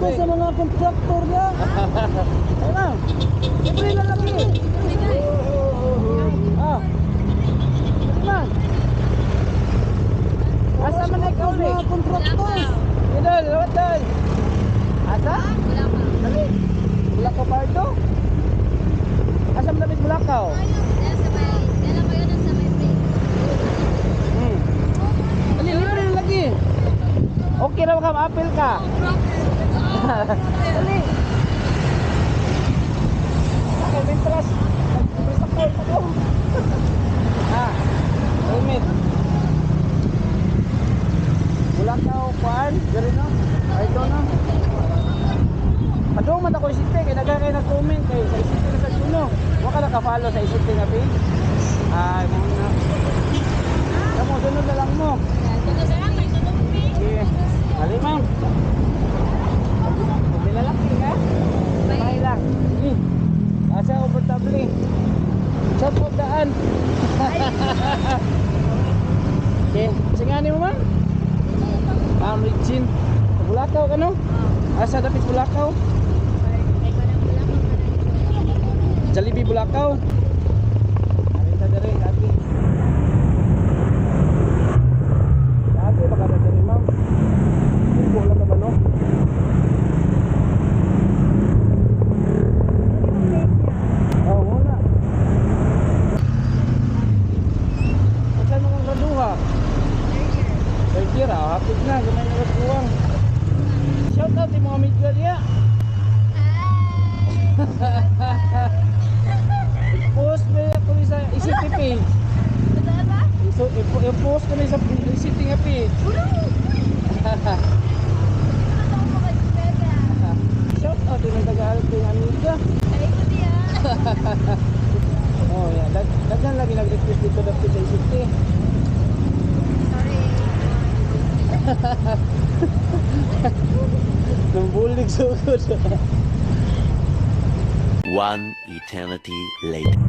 ko sa mga kontraktor niya. Ano? Libre na lagi. Ah. Man. Asa man na ikaw ni? Mga kontraktor. Idol, lawat dol. Asa? Dali. Bulakaw Pardo? Asa man dapat Bulakaw? Dali, libre na lagi. Okay raw ka, ma-apel ka. Dali. Okay, mentras. Presakol ako. Ah, helmet. Bulakaw, kuan, diri no? Ay do no. Padung man ako isite kay nagakay nag-comment kay sa isite na sa kuno. Wa ka naka-follow sa isite nga page. Ay, mo na. Kamu sunod na lang mo. Sige. Dali, ma'am. Bilalaki ka? Bye lang. Sige. Asa komportable. Sa pagdaan. Okay. Singani mo, ma'am? Ma'am Regine. Bulakaw ka, no? Asa dapit Bulakaw? Jollibee Bulakaw. Arita dere, kaki. Kaki baka na dere, ma'am. Ipo lang naman, no? Oh, wala. Saan mo kang graduha? Third year, hapit na. Gamay na kasbuwang. Shout out yung mga media niya. I-post mo ako sa ICT page. I-post ko na sa ICT nga page. Shout out yung nag-aaral ko yung amiga. Oh yan, daghan lagi nag-request dito dapit sa ICT. Nambulig so good. One eternity later.